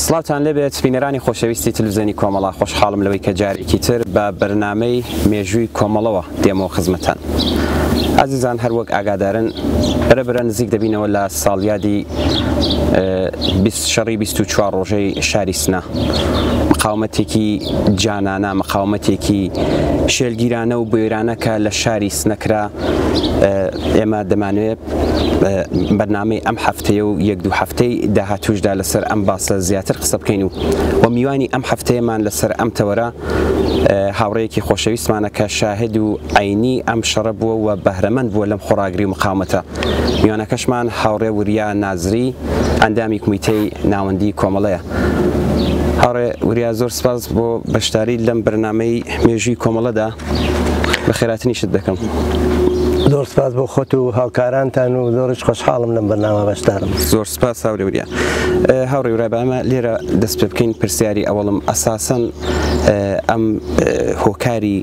سڵاوتان لێبێت بینەرانی خۆشەویستی تەلەڤیزیۆنی کۆمەڵە، خۆشحاڵم لەوەی کە جارێکی تر بە بەرنامەی مێژووی کۆمەڵەوە دێمەوە خزمەتان. عزیزان، هەروەک ئاگادارن بەرەبرە نزیک دەبینەوە لە ساڵیادی شەڕی 24 ڕۆژەی شاری سنە، مقاومەتێکی جانانە، مقاومەتێکی شێلگیرانە و بێرانە کە لە شاری سنەکرا. ئێمە دەمانوێت بەرنامەی ئەم هەفتەیە و یەک دوو هەفتەی داهاتووشدا لەسەر ئەم باسە زیاتر قسە بکەین و میوانی ئەم هەفتەیەمان لەسەر ئەم تەوەرە هاوڕەیەکی خۆشەویستمانە کە شاهد و عینی ئەم شەڕە بووە و بەهرەمەند بووە لەم خۆراگری و مقاومەتە. میوانەکەشمان هاوڕێ وریا نازری، ئەندامی کومیتەی ناوەندی کۆمەڵەیە. هاوڕێ وریا، زۆر سپاس بۆ بەشداری لەم بەرنامەی مێژووی کۆمەڵەدا. بە خێراتنیشت دەکەم. زۆر سپاس بۆ خۆت و هاوکارانتان و زۆرش خۆشحاڵم لەم بەرنامە بەشدارم. زۆر سپاس هاوڕێ وریا. هاوڕێ وریا، بەمە لێرە دەست پێ بکەین پرسیاری ئەوڵم. ئەساسەن ئەم هۆکاری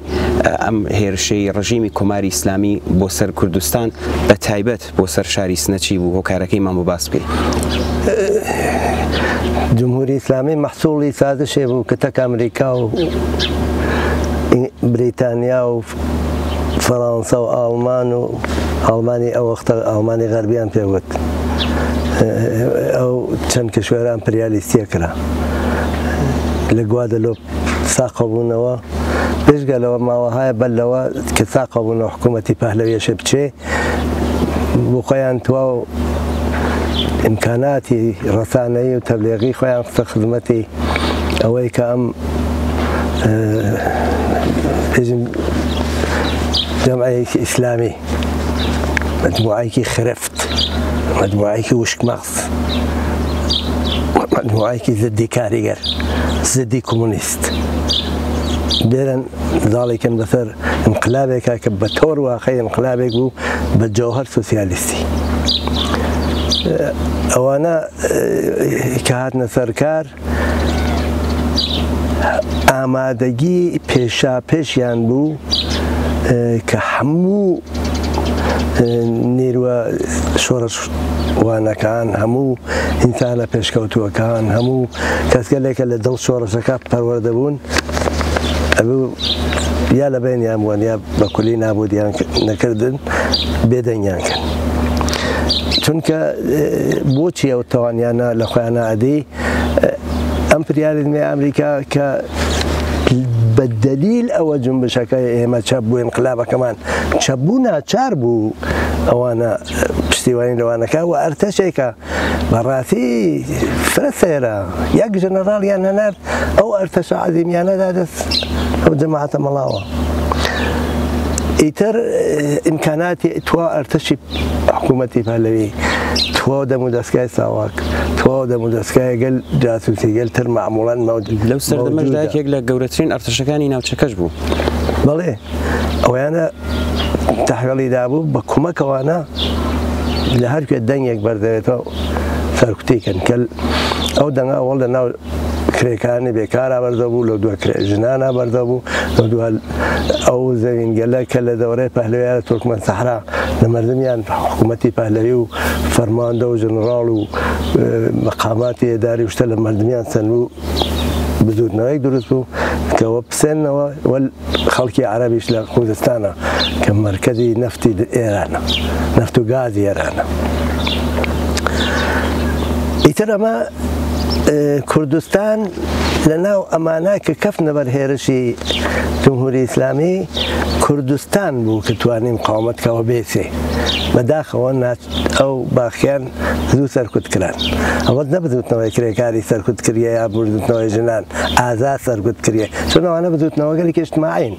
ئەم هێرشەی ڕژیمی کۆماری ئیسلامی بۆ سەر کوردستان بە تایبەت بۆ سەر شاری سنەچی بوو؟ هۆکارەکەیمان بۆ باس بکەین. جمهوری ئیسلامی مەحسوڵی سازشێ بوو کە تەک ئەمریکا و بریتانیا و فەڕەنسا و ئەڵمانی ئەو وەختە ئەڵمانی غەربیان پێوت ئەو چەند کشوێرە ئەمپریالیستیە کرا لە گوادەلۆپ ساقە بوونەوە. پێشگەلەوە ماوەهایە بەلەوە کە ساقە بوونەوە حکوومەتی پەهلەویەشە بچێ بۆ خۆیان توا و ئیمکاناتی ڕەسانەیی و تەبلیغی خۆیان قسە خزمەتی ئەوەی کە ئەم جەمعەیەکی ئیسلامی، مجموعەیەکی خرفت، مجموعەیەکی وشکمەغز، مجموعەیەکی زدی کاریگەر، زدی کۆمونیست بێرن زاڵێکن بەسەر انقلابێکە کە بە تۆر واقعی انقلابێک بوو بە جەوهەر سۆسیالیستی. ئەوانە کە هاتنە سەرکار ئامادەگی پێشیان بوو کە هەموو نیروە شۆڕشوانەکان، هەموو ئینسانە پێشکەوتووەکان، هەموو کەسگەلێکە لە دڵ شۆڕشەکە پەروەردە بوون ئەبوو یا لە بینیان بوون یا بە کولی نابودیان نەکردن، بێدەنگیان کرد. چونکە بۆچی ئەو تەوانیانە لە خۆیانە ئەدەی ئەمپریالیزمی ئەمریکا کە بە دەلیل ئەوە جنبشەکە ئێمە چەپ بوو، انقلابەکەمان چەپ بوو، ناچار بوو ئەوانە پشتیوانی لەوانەکە و ئەرتەشێکە بەڕاستی فرە سێرە یەک ژەنەراڵیان هەنارد ئەو ئەرتەشە عەزیمیانەدا دەست ئەو جەماعەتە مەڵاوە. ئیتر ئیمکاناتی توا ئەرتەشی حکوومەتی پەهلەوی، توا دەمو دەستگای ساواک، توا دەمو دەستگای گەل جاسووسی گەلتر معموڵەن مەوجود لەو سەردەمەشدا یەکێک لە گەورەترین ئەرتەشەکانی ناوچەکەش بوو. بەڵێ ئەویانە تەحویڵی دابوو بە کومەکەوانە لە هەرکوێ دەنگێک بەردەوێتەوە سەرکوتیکەن کە ئەو دەنگە ئەوڵ لە ناو کرێکانی بێکارا بەردە بوو، لە دووە ژنانە بەردە بوو، لە دووە ئەو زەوینگەلە کە لە دەورەی پەهلەویە لە تورکمەن سەحرا لە مردمیان حکوومەتی پەهلەوی و فەرماندە و ژنەراڵ و مەقاماتی ئێداری وشتە لە مردمیان سەن و بزودنەوەیەک دروست بوو کەەوە پسێنەوە وەل خەڵکی عەرەبیش لە کوردستانە کە مەرکەزی نەفتی ئێرانە، نەفت و گازی ئێرانە. ئیتر ئەمە کوردستان لە ناو ئەمانە کە کەفنە بەر هێرشی جمهوری ئیسلامی کوردستان بوو کە توانی مقاومەتکەوە بێسێ بەداخەوە ئەو باخیان زوو سەرکوت کران. ئەوەت نەبزوتنەوەی کرێکاری سەرکوت کردە یا بردوتنەوەی ژنان ئازا سەرکوت کردە، چون ئەوانە بزوتنەوەگەلێکی اجتماعین.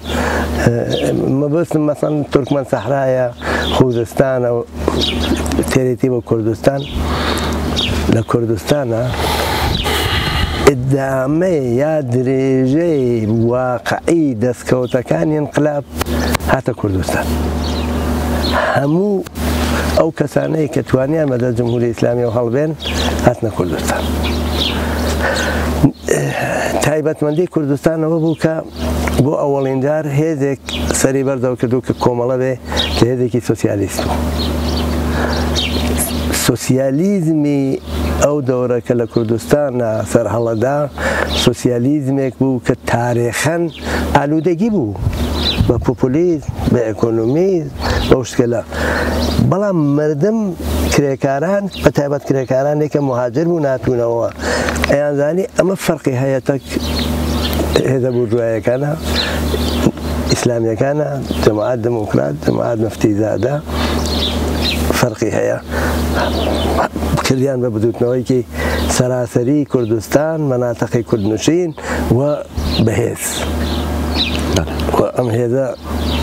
مەبەستم مەسەڵەن تورکمەن سەحرایە، خوزستانە و تێرێتی بۆ کوردستان. لە کوردستانە ئیدامەی یا درێژەی واقعی دەستکەوتەکانی انقلاب هاتە کوردستان. هەموو ئەو کەسانەی کە توانیان بەدەست جمهوری ئیسلامی و هەڵبێن هاتنە کوردستان. تایبەتمەندی کوردستانەوە بوو کە بۆ ئەوەڵین جار هێزێک سەری بەردەوە کردو کە کۆمەڵە بێ کە هێزێکی سۆسیالیست بوو. سۆسیالیزمی ئەو دەورە کە لە کوردستانە سەرهەڵەدا سۆسیالیزمێک بوو کە تاریخەن ئالوودەگی بوو بە پۆپولیزم بە ئەکۆنۆمیزم بەو شتێکە بەڵام مردم کرێکاران بە تایبەت کرێکارانێکە مهاجر بوو ناتوونەوە ئەیانزانی ئەمە فەرقی هەیە تەک هێزە بورژواییەکانە ئیسلامیەکانە جەماعەت دموکرات جەماعەت مەفتیزادە فەرقی هەیە کردیان بە بدوتنەوەیکی سەراسەری کوردستان مەناتەقی کوردنشین و بەهێز ئەم هێزە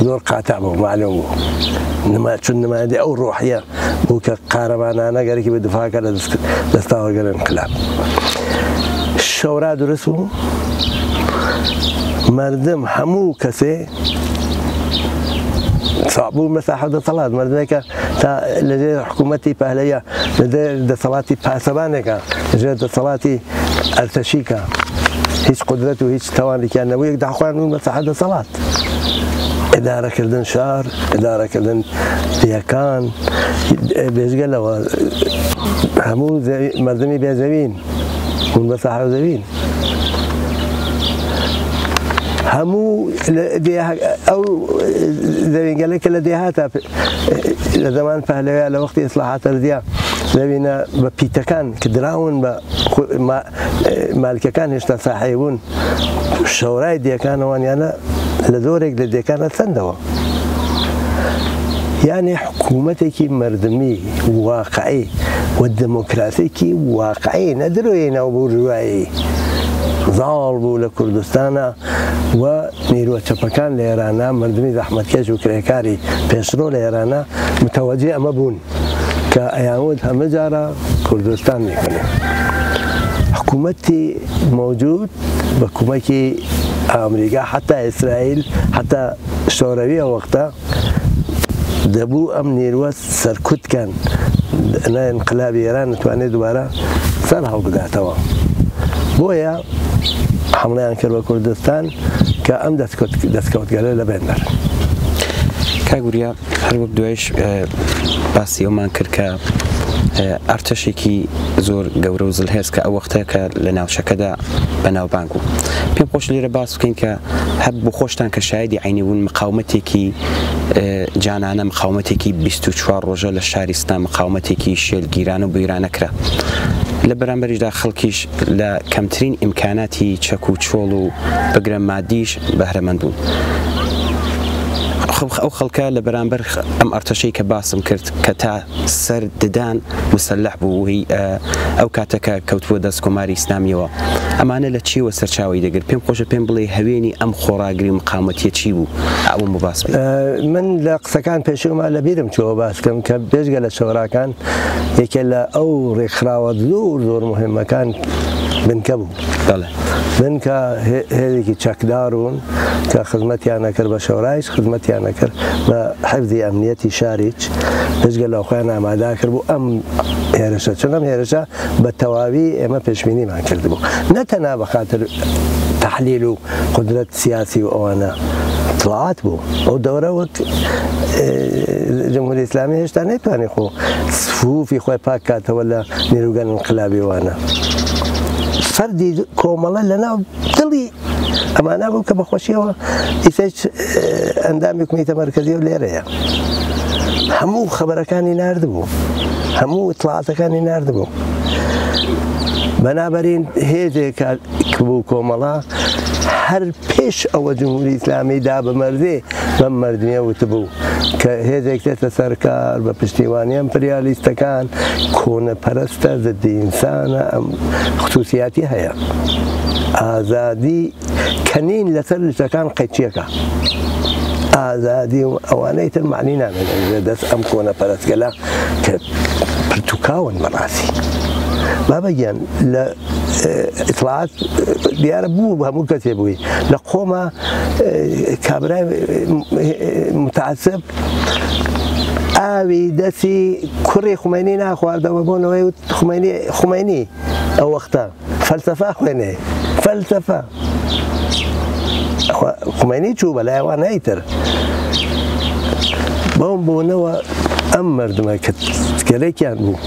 زۆر قاتع بوو معلوم بوو چون نمایەندەی ئەو ڕۆحیە بوو کە قارەمانانە گەرەکی بە دفاعکە لە دەستاوەرگەر انقلاب شەورا دروست بوو مردم هەموو کەسێ بوو مەساحە دەسەڵات مردمێکە تا لەژێر حکوومەتی پەهلەیە لەژێر دەسەڵاتی پاسەبانێکە لەژێر دەسەڵاتی ئەرتەشیکە هیچ قدرەت و هیچ تاوانێکیان نەبوو یەک داخوان بوو مەساحە دەسەڵات ئیدارەکردن شار ئیدارەکردن دیەکان بێژگەلەوە هەموو مردمی بێزەوین بوون بە ساحە زەوین هەموو ئەو زەوینگەلێکە لە دێهاتە لە زەمان پەهلەوەیە لە وەختی ئیسلاحاتە ردیا دەبینە بە پیتەکان کە دراون بە مالکەکان هێشتا ساحەی بوون شەورای دیەکانەوانیانە لە زۆرێک لە دیەکانە چەندەوە یعنی حکوومەتێکی مردمی واقعی و دموکراسێکی واقعی نەدرۆیە ناو بورژوایی زاڵ بوو لە کوردستانە و نیروە چەپەکان لە ئێرانە مردمی زەحمەتکێش و کرێکاری پێشڕۆ لە ئێرانە متەوەجێ ئەمە بوون کە ئەیانوت هەمە جارە کوردستان میکنێ حکوومەتی موجود بە کومەکی ئەمریکا حتا ئیسرائیل حتا شۆرەوی ئەو وەختە دەبوو ئەم نیروە سەرکوتکەن انقلابی ئێران نتوانێت دوبارە سەر هەڵبداتەوە بۆیە حمڵیان کرد بە کوردستان کە ئەم دەستکەوتگەرە لە بێنەر کاگوریا هەر وەک دوایش باسی ئەومان کرد کە ئەرتەشێکی زۆر گەورە و زلهێز کە ئەو وەختەیە کە لە ناوچەکەدا بەناوبانگ بوو پێم خۆش لێرە باس بکەین کە هەب بۆ خۆشتان کە شایدی عینی بوون مقاومەتێکی جانانە مقاومەتێکی 24 ڕۆژە لە شاریستان مقاومەتێکی شێلگیرانە و بۆیرانەکرا لە بەرامبەریشدا خەڵکیش لە کەمترین ئیمکاناتی چەک و چۆڵ و بەگرە مادیش بەهرەمەند بوون ئەو خەڵکە لە بەرامبەر ئەم ئەرتەشەی کە باسم کرد کە تا سەر ددان مسلح بوو هی ئەو کاتەکە کەوتووە دەست کۆماری ئیسلامیەوە ئەمانە لە چیوە سەرچاوی دەگرت پێم خۆشە پێم بڵێ هەوێنی ئەم خۆراگری مقاومەتیە چی بوو ئەوم باس من لە قسەکان پێشوما لە بیرم چۆوە باسکەم کە بێژگە لە شۆراکان یەکێ لە ئەو ڕێکخراوە زۆر مهمەکان بنکە بوو بنکە هێزێکی چەکدارون کە خزمەتیان نەکرد بە شۆرایش خزمەتیان نەکرد بە حفزی ئەمنیەتی شاریچ بێژگە لە خۆیان ئامادا کرد بوو ئەم هێرشە چون ئەم هێرشە بە تەواوی ئێمە پێشبینیمان کرد بوو نەتەنها بەخاتر تحلیل و قدرەت سیاسی و ئەوانە اطلاعات بوو ئەو دەورە وەک جمهوری ئیسلامی هێشتا نەیتوانێت خۆ سفوفی خۆی پاک کاتەوە لە نیروگەن انقلابیوانە فەردی کۆمەڵە لەناو دڵی ئەمانە بوو کە بەخۆشیەوە هیچ ئەندامی کومیتە مەرکەزیە و لێرەیە هەموو خەبەرەکانی ناردبوو هەموو اطلاعاتەکانی ناردبوو بەنابەرین هێزێک بوو کۆمەڵە هەر پێش ئەوە جمهوری ئیسلامی دا بەمەردێ بەم مردمیە وتبوو کە هێزێک دێتە سەرکار بە پشتیوانی ئەمپریالیستەکان کۆنەپەرستە ضدی ئینسانە ئەم خصوصیاتی هەیە ئازادی کەنین لەسەر لچەکان قەیچیەکە ئازادی و ئەوانەی تر معنی نامێنێ دەست ئەم کۆنەپەرستگەلە کە پرتوکاون بەڕاستی بابەگیان لە ئیطلاعات دیارە بوو هەموو کەسێ بووی لە قۆمە کابرای متعسب ئاوی دەستی کوڕی خومینی ناخواردەوە بۆنەوەی خومینی ئەو وەختە فەلسەفە خوێنێ فەلسەفە خومینی چوو بەلایەوان نایتر بەم بوونەوە ئەم مردمە کە گەلێکیان بوو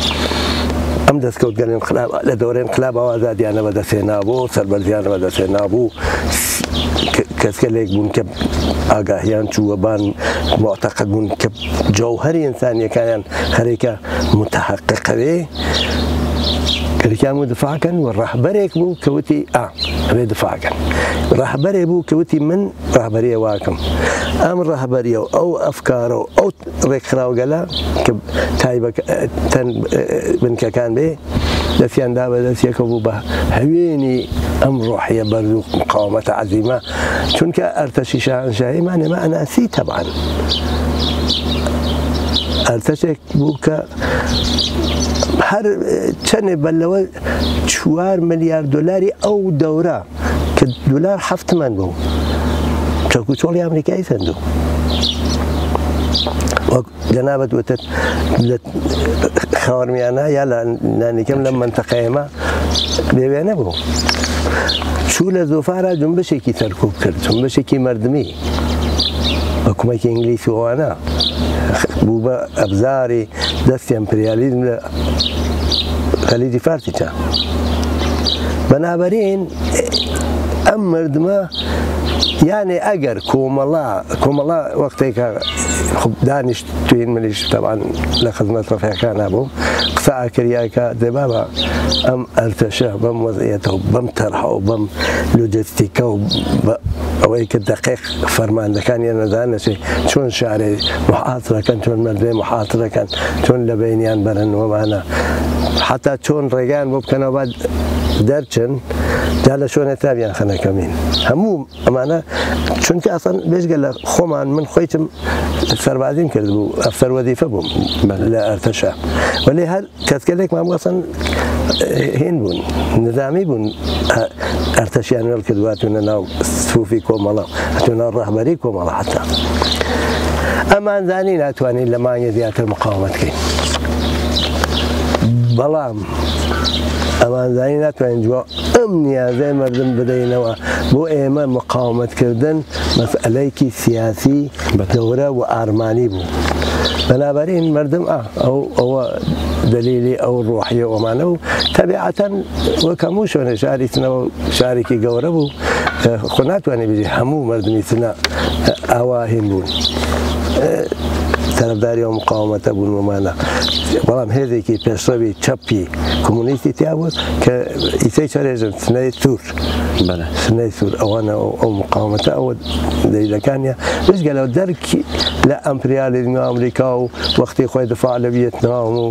ئەم ئەم دەستکەوتگەل انقلاب لە دەورەی انقلاب ئازادیانە بەدەستهێنا بوو سەربەرزیانە بەدەستهێنا بوو کەسکەلێک بوون کە ئاگاهیان چووە بان معتەقد بوون کە جەوهەری ئینسانیەکانیان هەرێکە متحققەوێ کەرکیان و دفاعکەن و ڕەهبەرێک بوو کەوتی ئەبێ دفاعکەن ڕەهبەرێک بوو کەوتی من ڕەهبەریە واکەم ئەم ڕەهبەریە و ئەو ئەفکارە و ئەو ڕێکخراوگەلە کە تایبەتەن بنکەکان بێ دەستیاندا بە دەستیەکە بوو بە هەوێنی ئەم ڕۆحیە بەرز و مقاومەتە عەزیمە چونکە ئەرتەشی شاهنشاهیمان ئێمە ئەناسی تەبعاً ئەرتەشێک بوو کە هەر چەندێ بەلەوە 4 ملیارد دلاری ئەو دەورە کە دلار 7 من بوو چەکوچۆڵی ئەمریکایی سندوو جەنابەت وتت لە خاوەرمیانە یا لە نانیکەم لەم منتەقەیەمە بێوێنە بوو چوو لە زۆفارە جنبشێکی سەرکوب کرد جنبشێکی مردمی حکومەتی ئینگلیسی وانە بوو بە ئەبزاری دەستی ئەمپریالیزم لە خەلیجی فارسیچە بەنابەرین ئەم مردمە یانێ ئەگەر کۆمەڵا وەختێکە دانیشت توین منیش تەبعاً لە خزمەت ڕەفیەکان نبووم قسە ئاکریایکە دەبا بە ئەم ئەرتەشە بەم وەزعیەتە و بەم تەرحە و بەم لۆجستیکە و ئەوەی کە دقیق فەرماندەکانیان نەزانەچێ چۆن شارێ محاسرەکەن چۆن مردمێ محاسرەکەن چۆن لە بینیان بەرن وەمانە حتا چۆن ڕێگان بۆ بکەنەوە بعد دەرچن جا لە شوێنە تابیان خەنەکەمین هەموو ئەمانە چونکە ئەسەن بێژگە لە خۆمان من خۆیتم سەربازیم کرد بوو ئەفسەر وەزیفە بووم لە ئەرتەشە وەلێ هەر کەسکەلێکمان وەسەن هێن بوون نظامی بوون ئەرتەشیان وێڵ کردووە هاتوونە ناو سوفی کۆمەڵە هاتوونە ناو ڕەهبەری کۆمەڵە حتا ئەمان زانی ناتوانین لە مانگێ زیاتر مقاومەت بکەین بەڵام ئەمانزانی ناتوانین جووە ئەم نیازەی مردم بدەینەوە بۆ ئێمە مقاومەتکردن مەسئلەیەکی سیاسی گەورە و ئارمانی بوو بەنابەرین مردم ئەوە دلیلی ئەو ڕۆحیە ئەمانە و تەبیعەتەن وەک هەموو شوێنە شاری سنەوە شارێکی گەورە بوو خۆ ناتوانێت بژی هەموو مردمی سنە ئاوا هین بوون طرفداری و مقاومەتە بوون ومانە بەڵام هێزێکی پێشڕەوی چەپی کۆمونیستی تیا بوو کە ئیسەی چارێژن سنەی سنەی سوور ئەوانە ئەو مقاومەتە ئەوە دەیلەکانیە بژگەلەوە دەرکی لە ئەمپریالیزمی ئەمریکا و وەختی خۆی دفاع لە ڤیێتنام و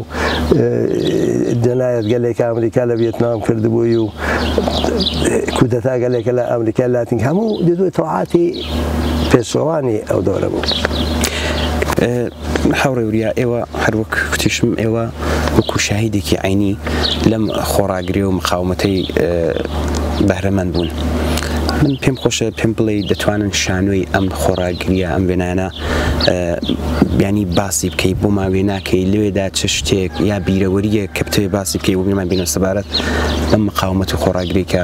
جەنایەت گەلێک ئەمریکا لە ڤیێتنام کردبووی و کودەتا گەلێکە لە ئەمریکای لاتین هەموو دەدوێت تەواعاتی پێشڕەوانی ئەو دەورە بوو حوڕێوریا ئێوە هەروەک کوتیشم ئێوە وەکو شاهیدێکی عینی لەم خۆڕاگری و مقاومەتەی بەهرەمەند بوون من پێم خۆشە پێم بڵێ دەتوانن شانۆی ئەم خۆڕاگریە ئەم وێنانە ینی باسی بکەی بۆ ماوێ ناکەی لەوێدا چ شتێک یا بیرەوەریە کە بتوێ باسی بکەی بۆ بینمان بینە سەبارەت ئەم مقاومەت و خۆڕاگریکە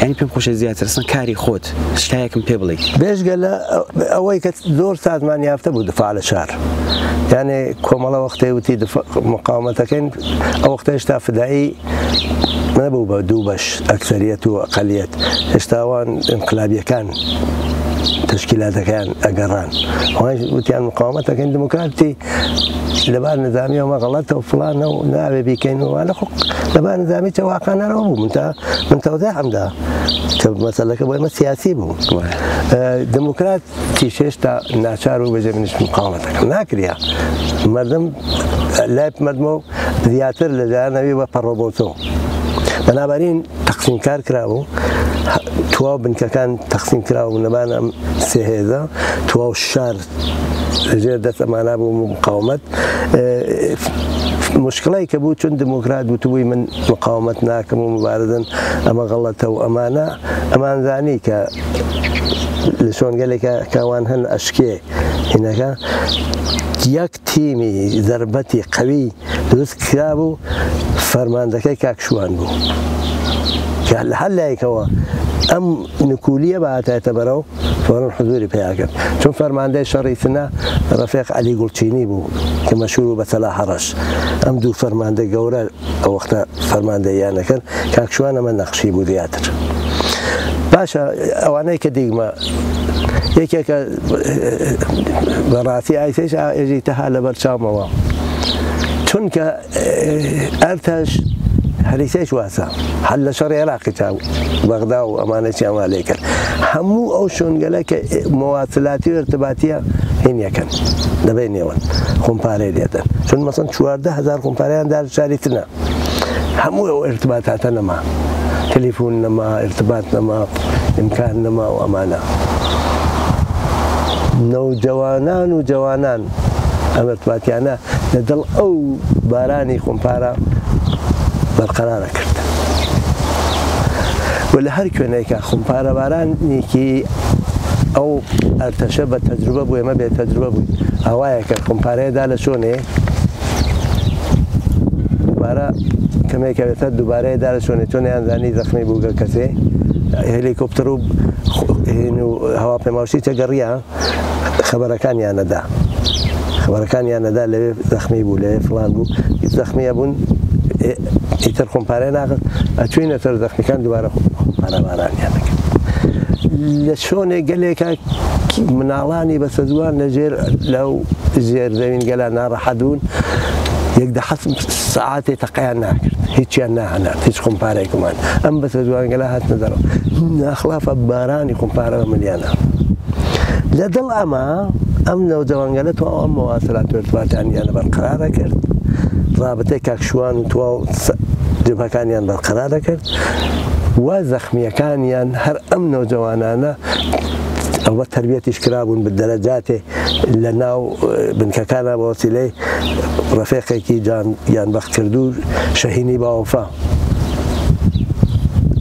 ینی پێم خۆشە زیاتر ئەسڵەن کاری خۆت شتایەکم پێ بڵێ بێژگە لە ئەوەی کە زۆر سازمان یافتە بوو دفاع لە شار یانێ کۆمەڵە وەختەی وتی مقاومەتەکەین ئەو وەختە هێشتا فدایی نەبوو بە دوو بەش ئەکسەریەت و ئەقەلیەت هێشتاوان ئینقلابیەکان تشکیلاتەکان ئەگەڕان وتیان مقاومەتەکەین دموکراتی لەبار نظامیەوە غەڵەتە و فڵانە و ناوێ بیکەین وانە خۆ لەبار نظامی چاواقانەرەوە بوو من تەوزای هەمدا کە مەسەلەکە بۆ ئێمە سیاسی بوو دموکراتی هێشتا ناچار و بەجێ منیش مقاومەتەکەم ناکریا مردم لای مردمە و زیاتر لە جایانەوی بە پەڕۆبۆچۆ بەنابەرین تەقسیمکار کرابوو تواو بنکەکان تەقسیم کراوە نەبانە ئەم سێ هێزە تواو شار لەژێر دەست ئەمانە بوو مقاومەت مشکڵی کە بوو چون دموکرات بووی من مقاومەت ناکەم و مبارزن ئەمە غەڵەتە و ئەمانزانی کە لە شۆنگەلێکە کاوان هەن ئەشکێ هینەکە یەک تیمی زەربەتی قەوی دروست کرابوو فەرماندەکەی کاکشوان بوو کە لە هەر لایەکەوە ئەم نکولیە بەهاتایەتە بەرەو فۆرن حزوری پێیاکرد چون فەرماندەی شەڕیتنە ڕەفیق عەلی گوڵچینی بوو کە مەشهور بە سەلاح ڕەش ئەم دوو فەرماندە گەورە ئەو وەختە فەرماندەییان کرد کاکشوان ئەمە نەخشی بوو زیاتر باشە ئەوانەی کە دیگمە یەکێکە بەڕاستی ئایسش ئێژی تەها لەبەر چاومەوە چونکە ئەرتەش هەریسەیش واسە هەل لە شەڕی عێراقی چاو بەغدا و ئەمانەی ئەوان لێ کرد هەموو ئەو شوێنگەلە کە مواصلاتی و ارتباطیە هین یەکەن دەبێنێەوەن خۆمپارەی لێدەن چون مەسەن 14,000 خۆمپارەیان دا شاری تنە هەموو ئەو ارتباطاتە نەما تەلیفۆن نەما ارتباط نەما ئیمکان نەما و ئەمانە نەوجەوانان و جوانان ئەم ارتباطیانە لەدڵ ئەو بارانی خۆمپارە بەرقەرارە کرد و لە هەر کوێنێکە خۆمپارە بارانێکی ئەو ئەرتەشە بە تەجروبە بوو ئێمە بێ تەجروبە بووین ئاوایە کرد خۆمپارەیەدا لە شوێنێ دووبارە کەمێکەوێتە دووبارەیەدا لە شوێنێ چۆنیان زانی زەخمی بووگە کەسێ هێلیکۆپتەر و هەواپەیماوشی تەگەڕیە خەبەرەکانیانەدا لەوێ زەخمی بوو لەوێ فڵان بوو زەخمیە بوون ئیتر خۆمپارەی ناقت ئەچوینەتەر زەخمیەکان دووبارە خۆمپارە بارانیان دەکرد لە شوێنێک گەلێکە مناڵانی بەسە جوان لەژێر لەو ژێر زەوین گەلا ناڕەحەت بوون یەک سەعاتێ تەقەیان ناکرد هیچیان ناهەنات هیچ خۆمپارێکمان ئەم بەسە جوان گەلا هاتنە دەرەوە ناخلافە بارانی خۆمپارە ملیانە لەدڵ ئەم نەوجەوانگەلە تو ئەم مواصلات و ارتباطیانیانە بەرقەرارە کرد رابطەی کاکشوان و توا جبهەکانیان بەرقەرارە کرد و زەخمیەکانیان هەر ئەم نەوجەوانانە ئەوە تربیەتیش کرابوون بە دەرەجاتێ لە ناو بنکەکانە بە وەسیلەی ڕەفیقێکی گیانبەخت کرد و شەهینی باوەفا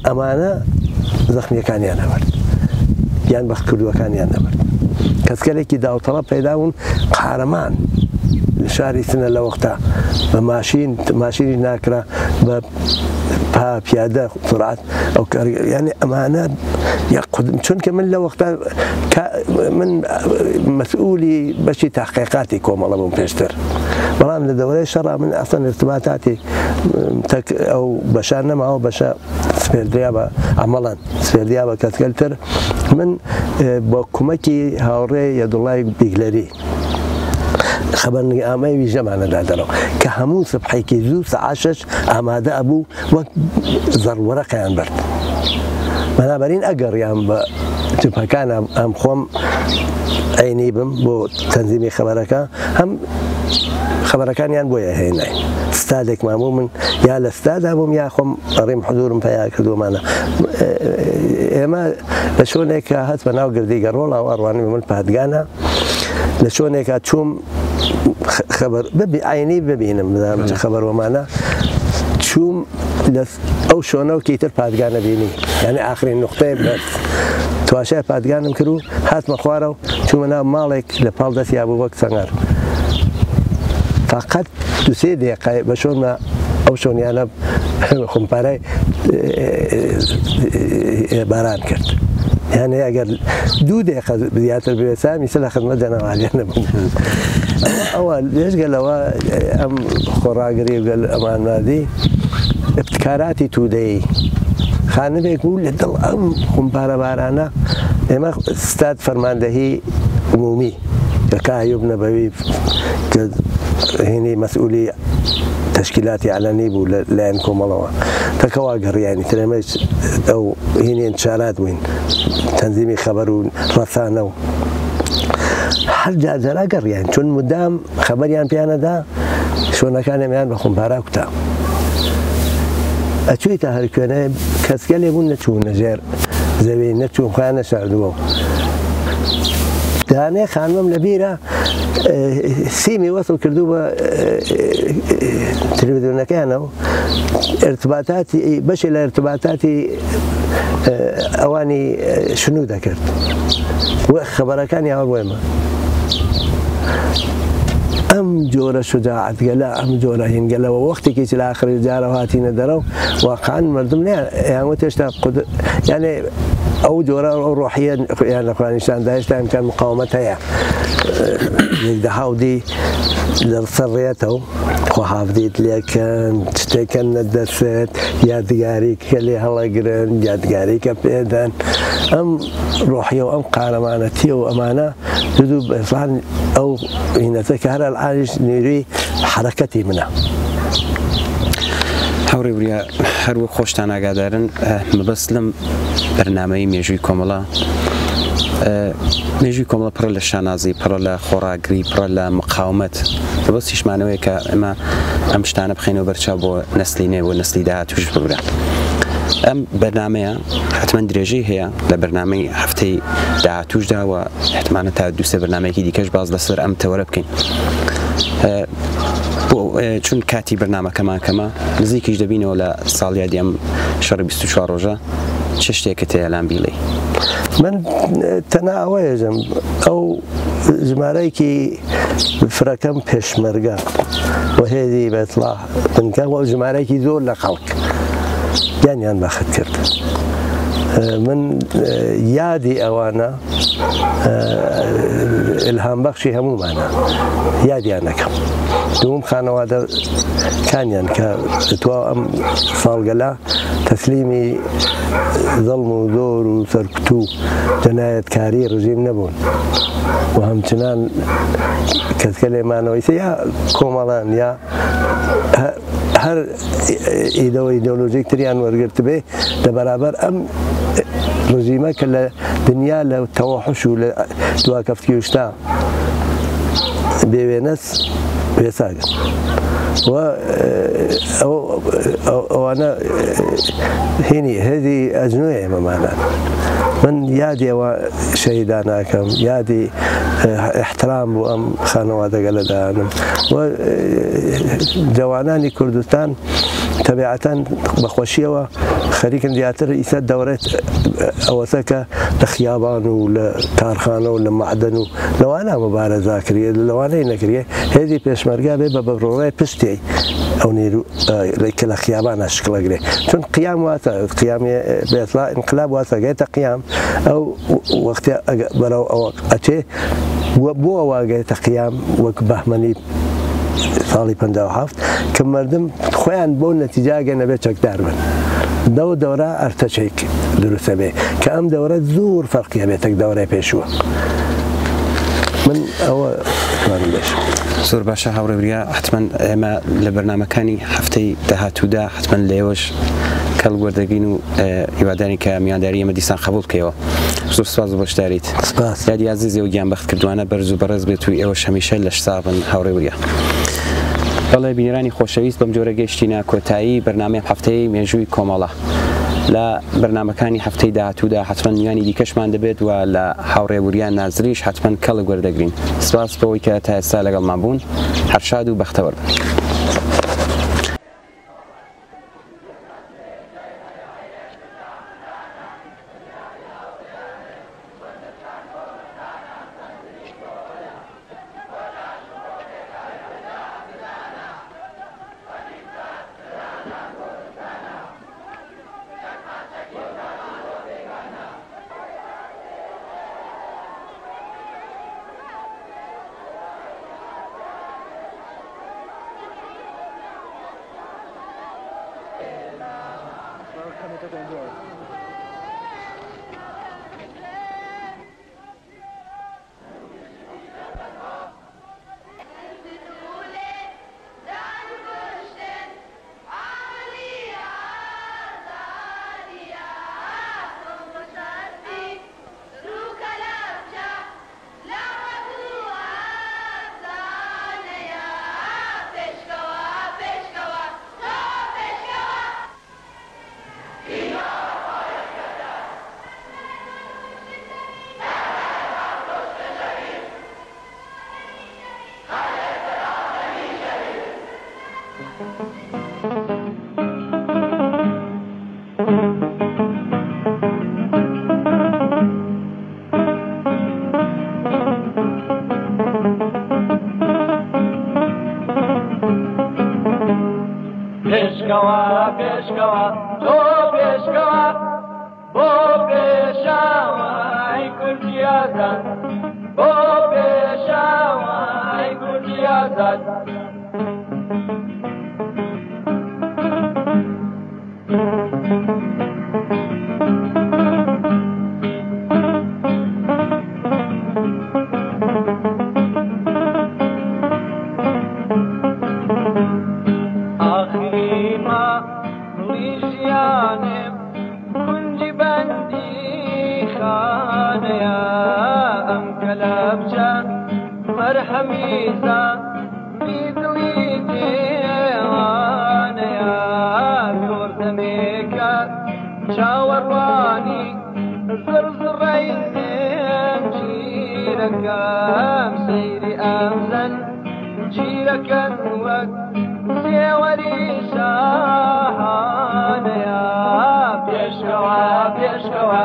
ئەمانە زەخمیەکانیان نەبرد گیانبەخت کردووەکانیان نەبرد کەسکەلێکی داوتەڵە پەیدابوون قارەمان لە شاری سنە لە وەختا بە ماشینی ناکرا بە پیادە سرعت ئەو یعنی ئەمانە چونکە من لە وەختا من مەسئولی بەشی تاقیقاتی کۆمەڵە بووم پێشتر بەڵام لە دەورەی شەڕا من ئەسڵەن ارتباطاتی ئەو بەشان نەماوە بەشە سپێردریا بە عەمەڵەن سپێردریا بە کەسگەلتر من بۆ کومەکی هاوڕێ یەدوڵای بیگلەری خەبەرنگە ئامای ویژەمانەدا دەرەوە کە هەموو سبحێکی زوو سەعات 6 ئامادە ئەبوو وەک زەڕوەرەقیان برد بەنابەرین ئەگەڕیان بە جبهەکانە ئەم خۆم عینی بم بۆ تەنزیمی خەبەرەکە هەم خەبەرەکانیان بۆیە هێنای ستادێکمان بوو من یا لە ستادا بووم یا خۆم ڕیم حضورم پیا کردومانە ئێمە لە شوێنێکە هەست بە ناو گردی گەڕۆڵ ئەو ئەڕوانی من پادگانە لە شوێنێکە چووم خەبەر عینی ببینم خەبەرۆمانە چووم لە ئەو شۆنە و کەیتر پادگانە بینی یعنی ئاخرین نقطەیە بەس تواشای پادگانم کرد و هاتمە خوارە و چوومە ناو ماڵێک لە پاڵ دەستیا بوو وەک سەنگەر فقط 2-3 دقیقە بە شۆنە ئەو شۆنیانە خۆمپارەی باران کرد یعنی ئەگەر 2 دقیقە زیاتر بوێسا میسە لە خزمەت جەنەوالیانە بوون ئەوە لێژگەلەوە ئەم خۆڕاگەری گەل ئەمانادی ابتکاراتی تودەیی خانەبێک بوو لە دڵ ئەم خۆمپارە بارانە ئێمە ستاد فەرماندەهی عمومی کە کایوب نەبەوی کە هێنی مەسئولی تشکیلاتی علەنی بوو لایەن کۆمەڵەوە تەکەوا گەڕیانی ترێمەش ئەو هێنی انتشارات بووین تەنزیمی خەبەر و ڕەسانە و هەر جارجارا گەڕیان چون مدام خەبەریان پیانەدا شوێنەکانیان بە خۆمپارە کوتا ئەچوویتە هەر کوێنە کەسگەلێ بوون نەچوون نەژێر زەوی نەچوون خۆیان نەشاردووە دانێ خانمەم لە بیرە سیمی وەسڵ کردو بە تلڤیزیۆنەکەیانەوە ارتباطاتی بەشی لە ارتباطاتی ئەوانی شنو دەکرد خەبەرەکانی هەڵبووێمە ئەم جۆرە شجاعەتگەلە ئەم جۆرە هینگەلەوە وەختێکی لە ئاخری جارە هاتینە دەرەوە واقعاً مردم یانوە تێشتا یانێ ئەو جۆرە ڕۆحیە یان لە قورئانیشتاندا هێشتا ئیمکان مقاومەت هەیە یەکدەهاودی لەسەرڕێتەوە خۆحافظیت لێکەن شتێکەن نەدەسێت یادگاری کە لێ هەڵەگرن یادگاری کە پێدەن ئەم ڕۆحیە و ئەم قارەمانەتیە و ئەمانە دوو بەسان ئەو هینەتە کە هەر ئەلعانیش نیروی حرەکەتی منە. هەوڕێ وریا هەروە خۆشتان ئاگادارن مەبەست لەم بەرنامەی مێژووی کۆمەڵە مێژووی کۆمەڵە پڕە لە شانازی پڕە لە خۆراگری پڕە لە مقاومەت بەبەستیشمانەوەی کە ئێمە ئەم شتانە بخێنەوە بەرچاو بۆ نەسلی نوێ بۆ نەسلی داهاتووش ببرە. ئەم بەرنامەیە حتمما درێژەی هەیە لە بەرنامەی هەفتەی داهاتووشدا و احتمالە تا دووسێ بەرنامەیەکی دیکەش باز لەسەر ئەم تەوەرە بکەین. چون کاتی بەرنامەکەمان کەمە نزیکیش دەبینەوە لە ساڵیادی ئەم شەڕ 24 ڕۆژە چه شتێکت هەیە لام بیڵێ؟ من تەنها ئەوەیەژم ئەو ژمارەیەکی فرەکەم پێشمەرگە و هێزی بەتڵا بنکە و ژمارەیەکی زۆر لە خەڵک یانیان بەخت کرد. من یادی ئەوانە ئیلهام بەخشی هەمومانە یادیانەکەم. دوم خانەوادە کانیان کە دەتوانێت ئەم ساڵگەلا تەسلیمی زەڵم و زۆر و سەرکوت و جەنایەتکاری ڕژیم نەبوون و هەمچنان کەسکە لێمانەوەی یا کۆمەڵان یا هەر ئیدەوە ئیدۆلۆژیک تریان وەرگرت بێ لە بەرابەر ئەم ڕژیمە کە لە دنیا لە تەوەحش و لە دواکەفتیشتا بێوێنەس پێساگن و ئەوانە هینی هێزی ئەجنۆی ئێمەمانان. من یادی ئەوە شەهیدان ناکەم یادی احترام بۆ ئەم خانەوادەگە لەدانم و جوانانی کوردستان تەبیعەتەن بەخۆشیەوە خەریکن زیاتر ئیسە دەورێت ئەوەسە کە لە خیابان و لە کارخانە و لە معدن و لەوانە مبارەزا کردێت لەوانەی نەکرێت هێزی پێشمەرگا بێ بە بەڕۆڕای پشتی ئەو نیرو کە لە خیابانە شکڵەگرێ چون قیام واتە قیامی بێتڵا انقلاب واتەگەیتە قیام ئەو وەختی بەرەو ئەوە ئەچێ بۆ واگەیتە قیام وەک بەهمەنی ساڵی 57 کە مردم خۆیان بۆ نەتیجاگەنە بێ چەکدار بن دەو دەورە ئەرتەچێک دروستە بێ کە ئەم دەورە زۆر فەرقیە بێتەک دەورەی پێشووە. من ئەوە بێش زۆر باشە هاوڕێ وریا حتمما ئێمە لە بەرنامەکانی هەفتەی داهاتوودا حتمما لێوەش کەڵ وەردەگرین و هیواداری کە میوانداری ئێمە دیسان قبول بکەیەوە. زۆر سپاس بۆ بەشداریت. یادی عەزیزی و گیانبەخت کردوانە بەرز و بەڕێز بێت و ئێوەش هەمیشە لەش ساغن هاوڕێ وریا. بەڵێ بینەرانی خۆشەویست بەم جۆرە گەیشتینە کۆتایی بەرنامەی هەفتەی مێژووی کۆمەڵە. لە بەرنامەکانی هەفتەی داهاتوودا حتمما میوانی دیکەشمان دەبێت و لە هاوڕێ وریا نازریش حتمما کەڵک وەردەگرین. سپاس بەوەی کە تا ئێستا لەگەڵمان بوون. هەر شاد و بەختەوەر بن. Peshkawa, Peshkawa, oh Peshkawa, oh Peshkawa. آزاد بۆ پێشاوای کوردی ئازاد آخری ماڵی ژیانم کونجی بەندی خانەیە ئەم کەلەبجە مەرهەمیزە میدڵی دێوانەیە زۆر دەمێکە چاوەڕوانی زڕزڕەی زێنجیرەکەم سەیری ئەمزەن جیرەکەن وەک سێوەری شاهانەیە پێشکەوە پێشکەوە